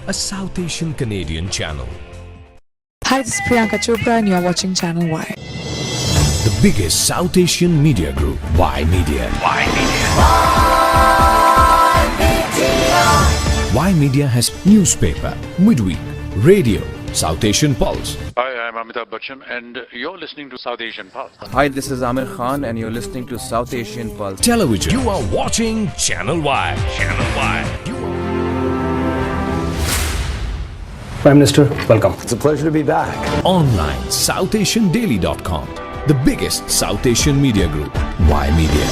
a South Asian Canadian channel. Hi, this is Priyanka Chopra and you're watching Channel Y. The biggest South Asian media group, Y Media. Y Media has newspaper, midweek, radio, South Asian Pulse. Hi, I'm Amitabh Bachchan and you're listening to South Asian Pulse. Hi, this is Amir Khan and you're listening to South Asian Pulse. Television. You are watching Channel Y. Channel Y. Prime Minister, welcome. It's a pleasure to be back. Online, SouthAsianDaily.com. The biggest South Asian media group, Y Media.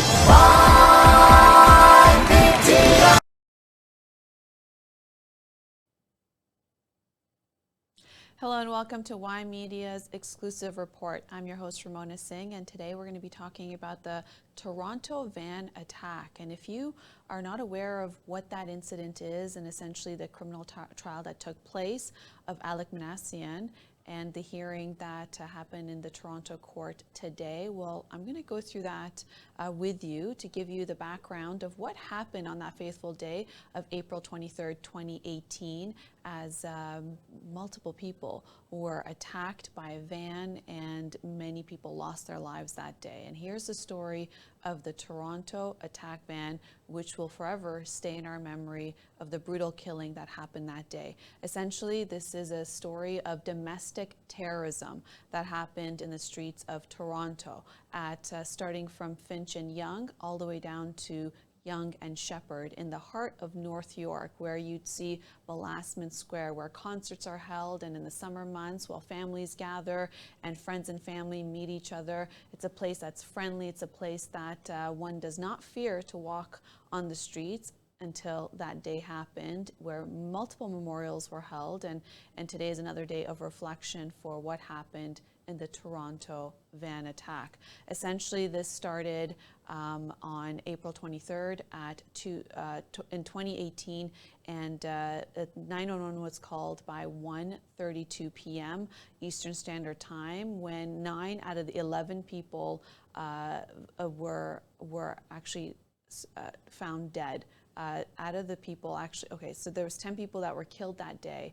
Hello and welcome to Y Media's exclusive report. I'm your host Ramona Singh, and today we're going to be talking about the Toronto van attack. And if you are not aware of what that incident is and essentially the criminal trial that took place of Alec Minassian and the hearing that happened in the Toronto court today, well, I'm going to go through that with you to give you the background of what happened on that fateful day of April 23rd, 2018, as multiple people were attacked by a van and many people lost their lives that day. And here's the story of the Toronto attack van, which will forever stay in our memory of the brutal killing that happened that day. Essentially, this is a story of domestic terrorism that happened in the streets of Toronto, at starting from Finch and Yonge all the way down to Yonge and Shepherd, in the heart of North York, where you'd see Belasmont Square, where concerts are held, and in the summer months, while families gather and friends and family meet each other. It's a place that's friendly. It's a place that one does not fear to walk on the streets until that day happened, where multiple memorials were held, and today is another day of reflection for what happened in the Toronto van attack. Essentially, this started on April 23rd in 2018, and 911 was called by 1:32 p.m. Eastern Standard Time, when 9 out of the 11 people were actually found dead. Out of the people, so there was 10 people that were killed that day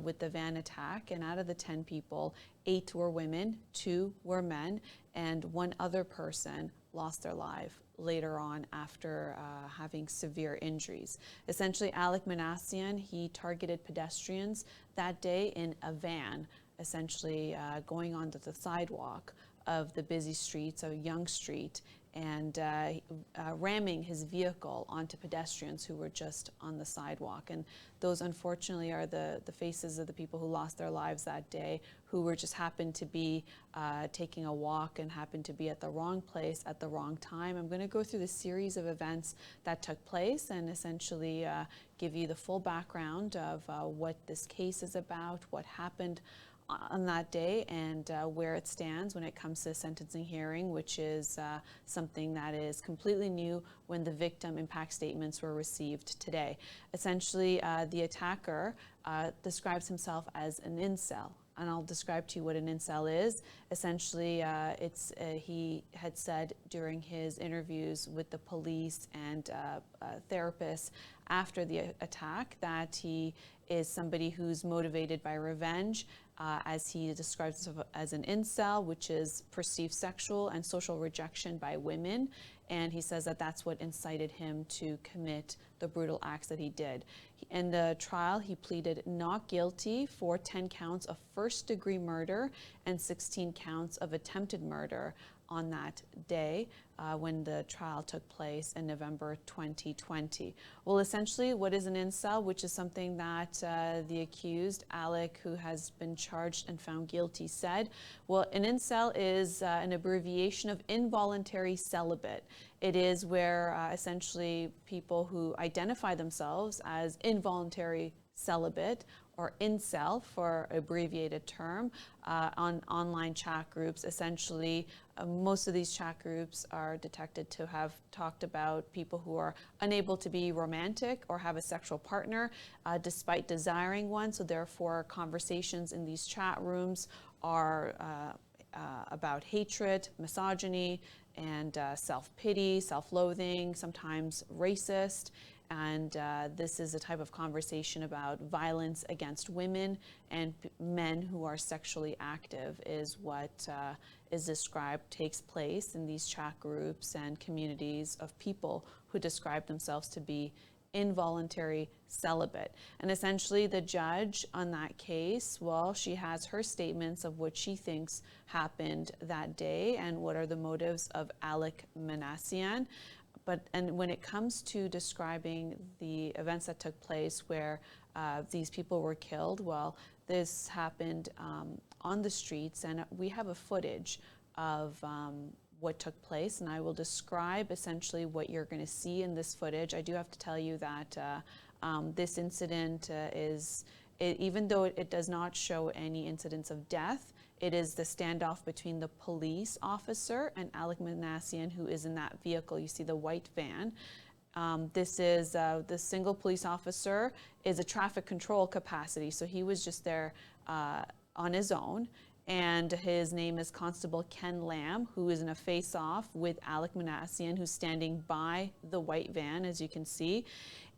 with the van attack, and out of the 10 people, 8 were women, 2 were men, and 1 other person lost their life later on after having severe injuries. Essentially, Alec Minassian, he targeted pedestrians that day in a van, essentially going onto the sidewalk of the busy streets of Yonge Street, and ramming his vehicle onto pedestrians who were just on the sidewalk. And those, unfortunately, are the faces of the people who lost their lives that day, who were just happened to be taking a walk and happened to be at the wrong place at the wrong time. I'm going to go through the series of events that took place and essentially give you the full background of what this case is about, what happened on that day, and where it stands when it comes to sentencing hearing, which is something that is completely new when the victim impact statements were received today. Essentially, the attacker describes himself as an incel, and I'll describe to you what an incel is. Essentially, he had said during his interviews with the police and therapists after the attack that he is somebody who's motivated by revenge, as he describes himself as an incel, which is perceived sexual and social rejection by women. And he says that that's what incited him to commit the brutal acts that he did. In the trial, he pleaded not guilty for 10 counts of first-degree murder and 16 counts of attempted murder on that day when the trial took place in November 2020. Well, essentially, what is an incel, which is something that the accused, Alec, who has been charged and found guilty, said? Well, an incel is an abbreviation of involuntary celibate. It is where essentially people who identify themselves as involuntary celibate, or incel for abbreviated term, on online chat groups. Essentially, most of these chat groups are detected to have talked about people who are unable to be romantic or have a sexual partner despite desiring one. So therefore, conversations in these chat rooms are about hatred, misogyny, and self-pity, self-loathing, sometimes racist. And this is a type of conversation about violence against women and men who are sexually active is what is described takes place in these chat groups and communities of people who describe themselves to be involuntary celibate. And essentially the judge on that case, well, she has her statements of what she thinks happened that day and what are the motives of Alec Minassian. And when it comes to describing the events that took place where these people were killed, well, this happened on the streets, and we have a footage of what took place, and I will describe essentially what you're going to see in this footage. I do have to tell you that this incident even though it does not show any incidents of death, it is the standoff between the police officer and Alec Minassian, who is in that vehicle. You see the white van. This is the single police officer is a traffic control capacity, so he was just there on his own. And his name is Constable Ken Lamb, who is in a face-off with Alec Minassian, who's standing by the white van, as you can see.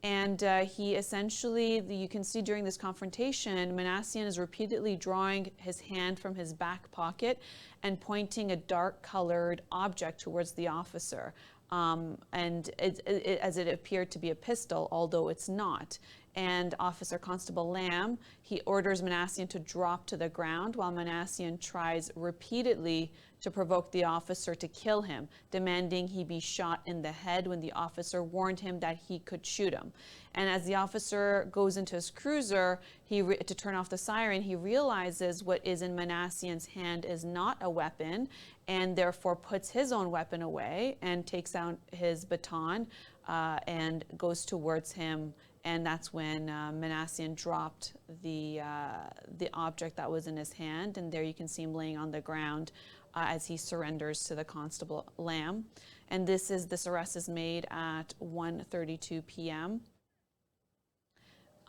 And he essentially, you can see during this confrontation, Minassian is repeatedly drawing his hand from his back pocket and pointing a dark-colored object towards the officer. And as it appeared to be a pistol, although it's not. And Officer Constable Lamb, he orders Minassian to drop to the ground while Minassian tries repeatedly to provoke the officer to kill him, demanding he be shot in the head when the officer warned him that he could shoot him. And as the officer goes into his cruiser to turn off the siren, he realizes what is in Minassian's hand is not a weapon, and therefore puts his own weapon away and takes out his baton and goes towards him. And that's when Minassian dropped the object that was in his hand, and there you can see him laying on the ground as he surrenders to the Constable Lamb. And this arrest is made at 1:32 p.m.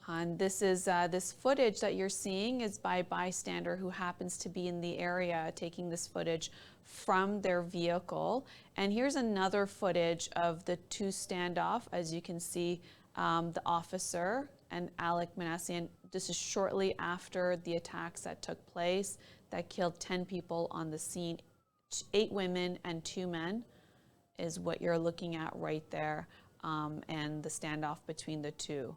And this footage that you're seeing is by a bystander who happens to be in the area taking this footage from their vehicle. And here's another footage of the two standoff. As you can see, the officer and Alec Minassian, this is shortly after the attacks that took place that killed 10 people on the scene. 8 women and 2 men is what you're looking at right there, and the standoff between the two.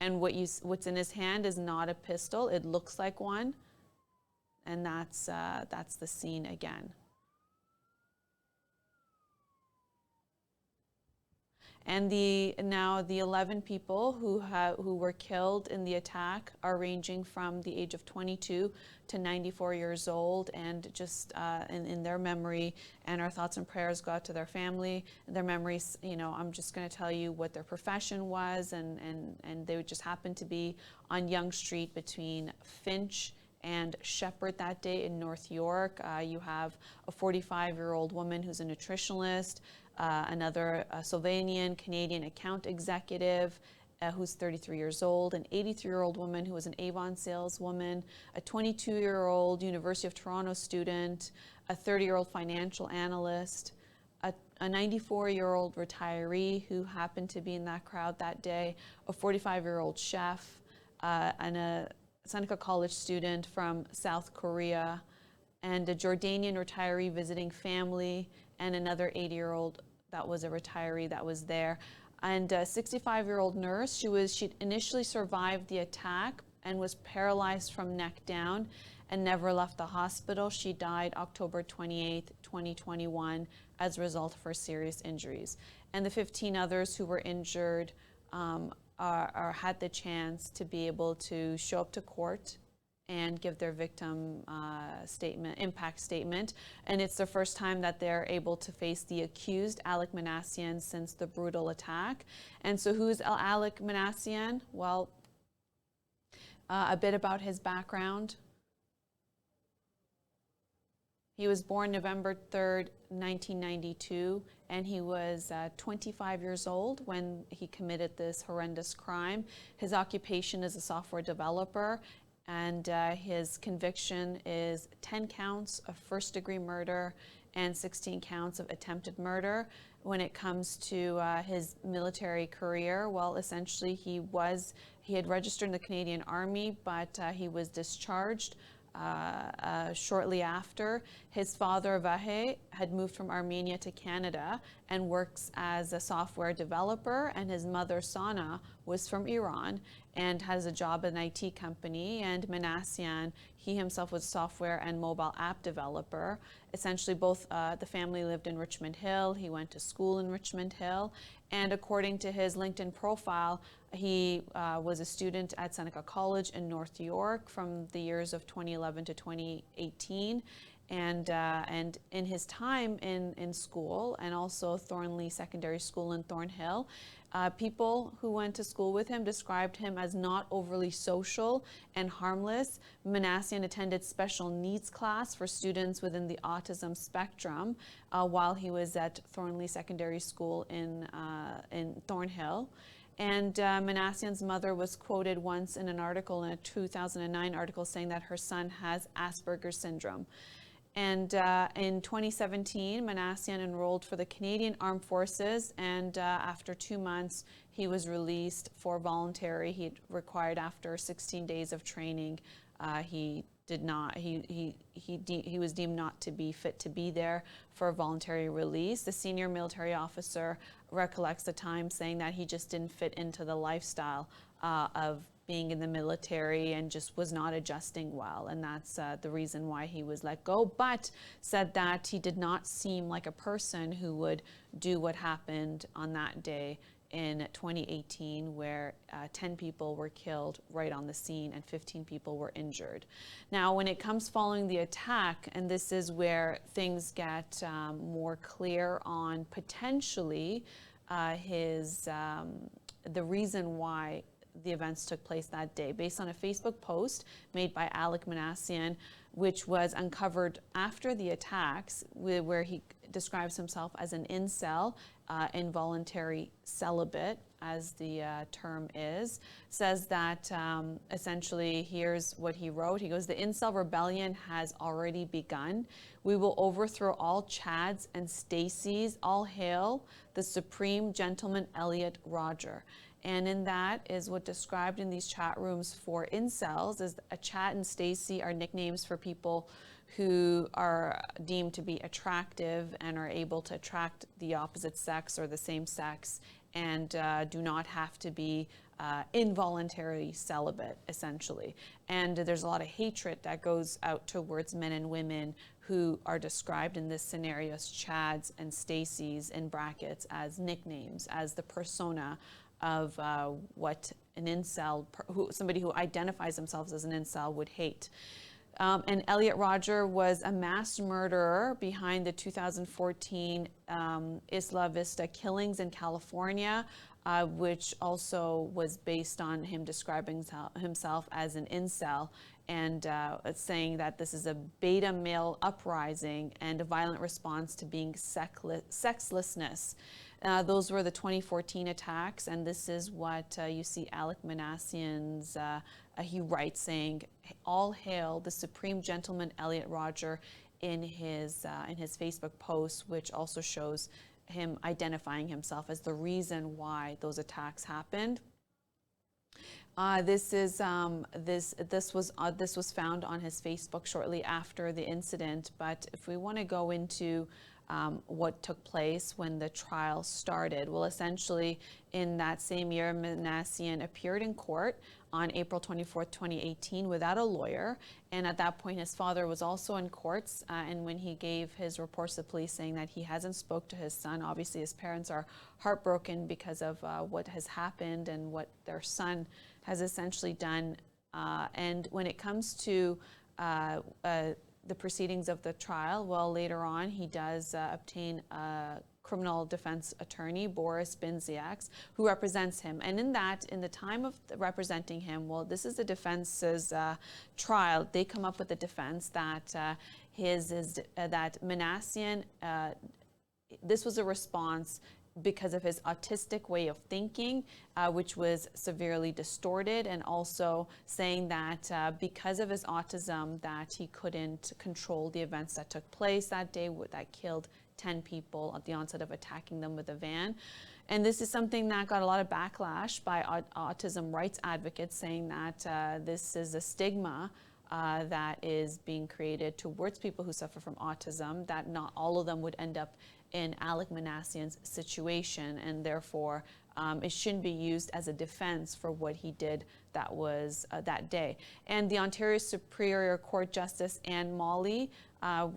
And what's in his hand is not a pistol. It looks like one, and that's the scene again. And now the 11 people who were killed in the attack are ranging from the age of 22 to 94 years old, and just in their memory, and our thoughts and prayers go out to their family. Their memories, I'm just going to tell you what their profession was, and they would just happen to be on Yonge Street between Finch and Shepherd that day in North York. You have a 45-year-old woman who's a nutritionist, another Slovenian Canadian account executive who's 33 years old, an 83-year-old woman who was an Avon saleswoman, a 22-year-old University of Toronto student, a 30-year-old financial analyst, a 94-year-old retiree who happened to be in that crowd that day, a 45-year-old chef, and a Seneca College student from South Korea, and a Jordanian retiree visiting family, and another 80-year-old that was a retiree that was there. And a 65-year-old nurse, she initially survived the attack and was paralyzed from neck down and never left the hospital. She died October 28th, 2021 as a result of her serious injuries. And the 15 others who were injured had the chance to be able to show up to court and give their victim impact statement. And it's the first time that they're able to face the accused, Alec Minassian, since the brutal attack. And so who's Alec Minassian? Well, a bit about his background. He was born November 3rd, 1992, and he was 25 years old when he committed this horrendous crime. His occupation is a software developer, and his conviction is 10 counts of first-degree murder and 16 counts of attempted murder. When it comes to his military career, well, essentially he had registered in the Canadian Army, but he was discharged shortly after. His father, Vahe, had moved from Armenia to Canada and works as a software developer, and his mother, Sana, was from Iran and has a job at an IT company. And Manassian, he himself was a software and mobile app developer. Essentially, both the family lived in Richmond Hill. He went to school in Richmond Hill. And according to his LinkedIn profile, he was a student at Seneca College in North York from the years of 2011 to 2018. And in his time in school, and also Thornley Secondary School in Thornhill, people who went to school with him described him as not overly social and harmless. Manassian attended special needs class for students within the autism spectrum while he was at Thornley Secondary School in Thornhill. And Manassian's mother was quoted once in an article, in a 2009 article, saying that her son has Asperger's syndrome. And in 2017, Manassian enrolled for the Canadian Armed Forces, and after 2 months, he was released for voluntary. He required after 16 days of training. He was deemed not to be fit to be there for a voluntary release. The senior military officer recollects the time saying that he just didn't fit into the lifestyle of being in the military and just was not adjusting well, and that's the reason why he was let go, but said that he did not seem like a person who would do what happened on that day in 2018, where 10 people were killed right on the scene and 15 people were injured. Now, when it comes following the attack, and this is where things get more clear on potentially the reason why the events took place that day, based on a Facebook post made by Alec Manassian, which was uncovered after the attacks, where he describes himself as an incel, involuntary celibate, as the term is, says that essentially, here's what he wrote. He goes, "The incel rebellion has already begun. We will overthrow all Chads and Stacys. All hail the supreme gentleman Elliot Roger." And in that is what described in these chat rooms for incels is a Chad and Stacy are nicknames for people who are deemed to be attractive and are able to attract the opposite sex or the same sex, and do not have to be involuntarily celibate, essentially. And there's a lot of hatred that goes out towards men and women who are described in this scenario as Chads and Stacys in brackets as nicknames, as the persona of what an incel, somebody who identifies themselves as an incel, would hate. And Elliot Roger was a mass murderer behind the 2014 Isla Vista killings in California, which also was based on him describing himself as an incel, and saying that this is a beta male uprising and a violent response to being sexlessness. Those were the 2014 attacks, and this is what you see Alec Manassian's, he writes, saying, "All hail the supreme gentleman Elliot Roger," in his Facebook post, which also shows him identifying himself as the reason why those attacks happened. This was found on his Facebook shortly after the incident. But if we want to go into what took place when the trial started, well, essentially in that same year, Manassian appeared in court on April 24th, 2018 without a lawyer. And at that point, his father was also in courts. And when he gave his reports to police saying that he hasn't spoke to his son, obviously his parents are heartbroken because of what has happened and what their son has essentially done. And when it comes to the proceedings of the trial, well, later on he does obtain a criminal defense attorney, Boris Binziaks, who represents him. And in the time of representing him, well, this is the defense's trial. They come up with a defense that that Manassian, this was a response because of his autistic way of thinking, which was severely distorted, and also saying that because of his autism that he couldn't control the events that took place that day that killed 10 people at the onset of attacking them with a van. And this is something that got a lot of backlash by autism rights advocates, saying that this is a stigma that is being created towards people who suffer from autism, that not all of them would end up in Alec Manassian's situation, and therefore it shouldn't be used as a defense for what he did that was that day. And the Ontario Superior Court Justice Anne Molly,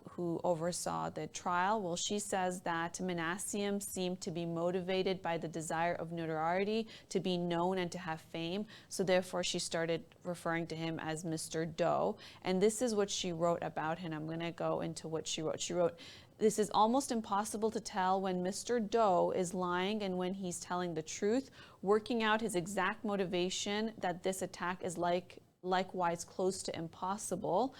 who oversaw the trial, well, she says that Manassian seemed to be motivated by the desire of notoriety, to be known and to have fame. So therefore she started referring to him as Mr. Doe. And this is what she wrote about him. I'm going to go into what she wrote. She wrote, "This is almost impossible to tell when Mr. Doe is lying and when he's telling the truth. Working out his exact motivation that this attack is likewise close to impossible.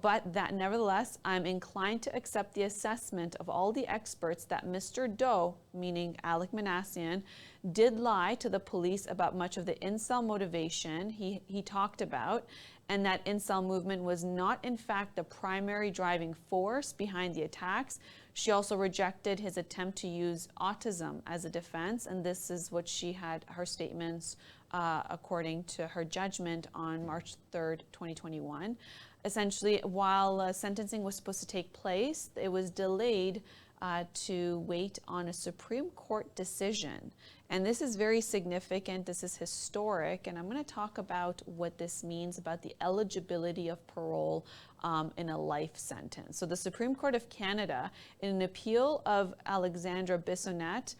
But that nevertheless, I'm inclined to accept the assessment of all the experts that Mr. Doe," meaning Alec Manassian, "did lie to the police about much of the incel motivation he talked about, and that incel movement was not in fact the primary driving force behind the attacks." She also rejected his attempt to use autism as a defense, and this is what she had her statements according to her judgment on March 3rd, 2021. Essentially, while sentencing was supposed to take place, it was delayed to wait on a Supreme Court decision. And this is very significant, this is historic, and I'm going to talk about what this means about the eligibility of parole in a life sentence. So the Supreme Court of Canada, in an appeal of Alexandra Bissonnette,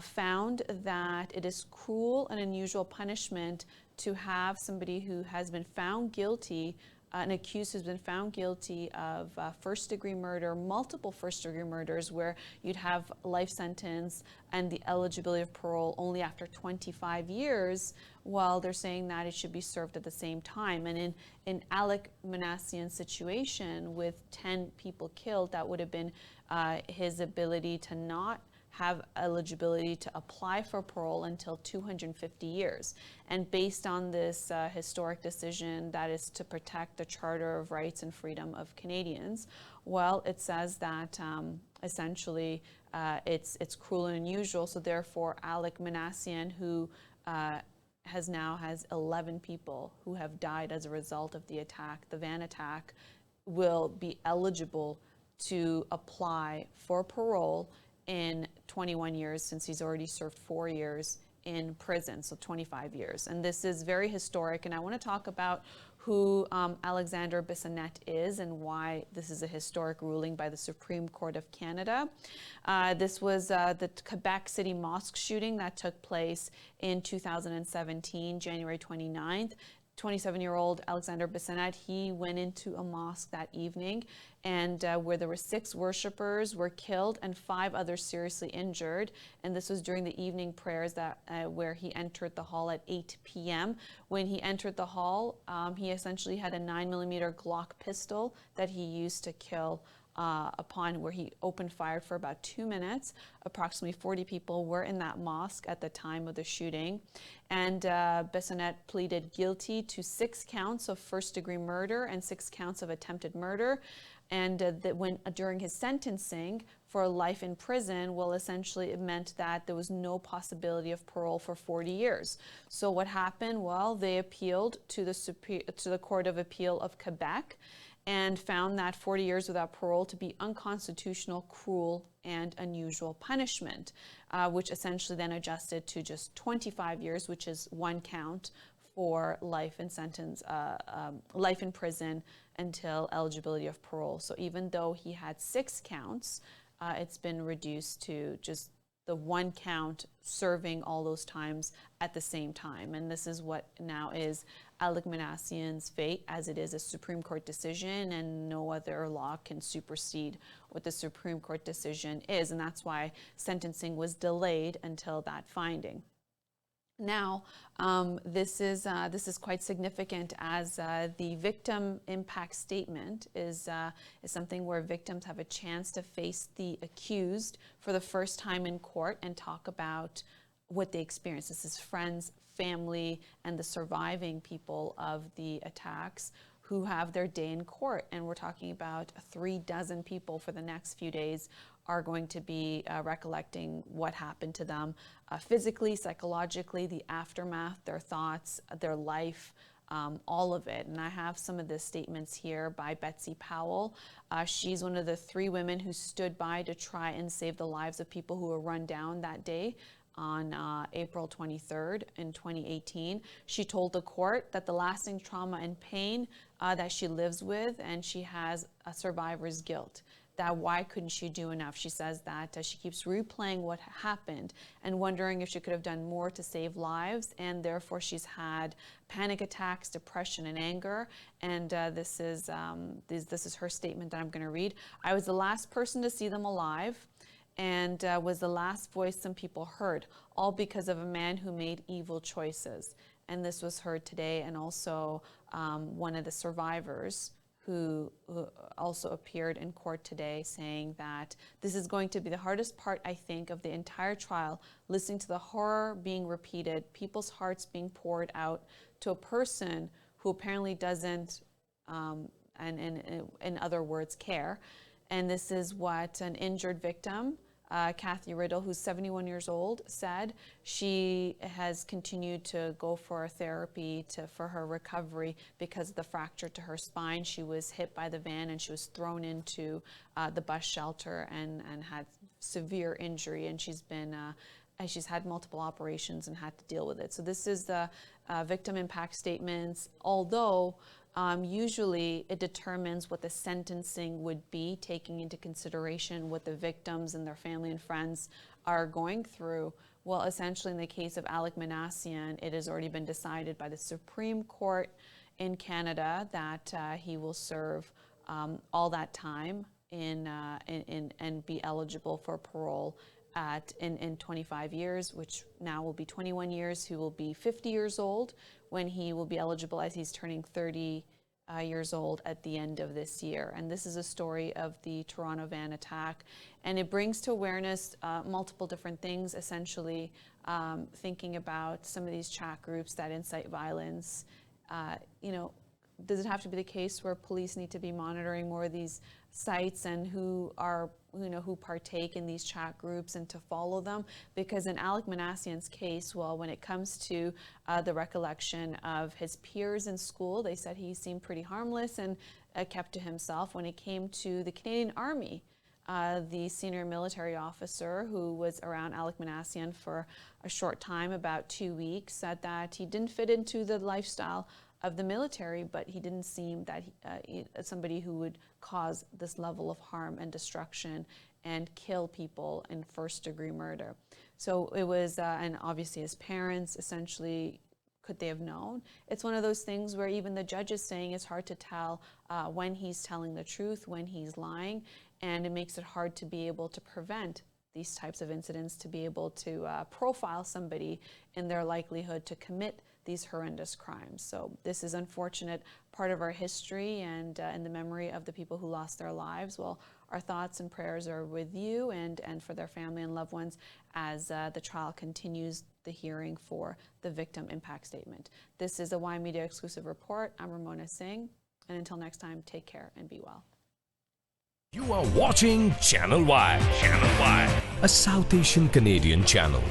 found that it is cruel and unusual punishment to have somebody who has been found guilty, an accused who's been found guilty of first-degree murder, multiple first-degree murders, where you'd have a life sentence and the eligibility of parole only after 25 years, while they're saying that it should be served at the same time. And in Alec Manassian's situation, with 10 people killed, that would have been his ability to not have eligibility to apply for parole until 250 years. And based on this historic decision that is to protect the Charter of Rights and Freedom of Canadians, well, it says that essentially it's cruel and unusual. So therefore, Alec Manassian, who has 11 people who have died as a result of the attack, the van attack, will be eligible to apply for parole in 21 years, since he's already served 4 years in prison, so 25 years. And this is very historic, and I want to talk about who Alexandra Bissonnette is and why this is a historic ruling by the Supreme Court of Canada. This was the Quebec City mosque shooting that took place in 2017, January 29th. 27-year-old Alexandra Bissonnette, he went into a mosque that evening, and where there were 6 worshipers were killed and 5 others seriously injured. And this was during the evening prayers that where he entered the hall at 8 p.m. When he entered the hall, he essentially had a 9mm Glock pistol that he used to kill upon where he opened fire for about 2 minutes. Approximately 40 people were in that mosque at the time of the shooting. And Bissonnette pleaded guilty to 6 counts of first-degree murder and 6 counts of attempted murder. And during his sentencing for life in prison, well, essentially it meant that there was no possibility of parole for 40 years. So what happened? Well, they appealed to the Court of Appeal of Quebec, and found that 40 years without parole to be unconstitutional, cruel, and unusual punishment, which essentially then adjusted to just 25 years, which is 1 count for life in prison until eligibility of parole. So even though he had 6 counts, it's been reduced to just the 1 count, serving all those times at the same time. And this is what now is Alec Manassian's fate, as it is a Supreme Court decision, and no other law can supersede what the Supreme Court decision is. And that's why sentencing was delayed until that finding. Now, this is quite significant, as the victim impact statement is something where victims have a chance to face the accused for the first time in court and talk about what they experienced. This is friends, family, and the surviving people of the attacks who have their day in court. And we're talking about 36 people for the next few days are going to be recollecting what happened to them physically, psychologically, the aftermath, their thoughts, their life, all of it. And I have some of the statements here by Betsy Powell. She's one of the 3 women who stood by to try and save the lives of people who were run down that day on April 23rd in 2018. She told the court that the lasting trauma and pain that she lives with, and she has a survivor's guilt, that why couldn't she do enough? She says that she keeps replaying what happened and wondering if she could have done more to save lives, and therefore she's had panic attacks, depression, and anger. And this is her statement that I'm going to read. I was the last person to see them alive, and was the last voice some people heard, all because of a man who made evil choices. And this was heard today, and also one of the survivors who also appeared in court today, saying that this is going to be the hardest part, I think, of the entire trial, listening to the horror being repeated, people's hearts being poured out to a person who apparently doesn't, in other words, care. And this is what an injured victim, Kathy Riddle, who's 71 years old, said. She has continued to go for therapy for her recovery because of the fracture to her spine. She was hit by the van and she was thrown into the bus shelter and had severe injury, and she's had multiple operations and had to deal with it. So this is the victim impact statements, although usually it determines what the sentencing would be, taking into consideration what the victims and their family and friends are going through. Well, essentially in the case of Alec Minassian, it has already been decided by the Supreme Court in Canada that he will serve all that time and be eligible for parole in 25 years, which now will be 21 years. He will be 50 years old when he will be eligible, as he's turning 30 years old at the end of this year. And this is a story of the Toronto van attack, and it brings to awareness multiple different things, essentially thinking about some of these chat groups that incite violence. Does it have to be the case where police need to be monitoring more of these sites and who partake in these chat groups and to follow them? Because in Alec Minassian's case, well, when it comes to the recollection of his peers in school, they said he seemed pretty harmless and kept to himself. When it came to the Canadian Army, the senior military officer who was around Alec Minassian for a short time, about 2 weeks, said that he didn't fit into the lifestyle of the military, but he didn't seem that somebody who would cause this level of harm and destruction and kill people in first-degree murder. So it was, and obviously his parents, essentially, could they have known? It's one of those things where even the judge is saying it's hard to tell when he's telling the truth, when he's lying, and it makes it hard to be able to prevent these types of incidents, to be able to profile somebody in their likelihood to commit these horrendous crimes. So this is unfortunate part of our history and in the memory of the people who lost their lives. Well, our thoughts and prayers are with you and for their family and loved ones as the trial continues the hearing for the victim impact statement. This is a Y Media exclusive report. I'm Ramona Singh, and until next time, take care and be well. You are watching Channel Y, a South Asian Canadian channel.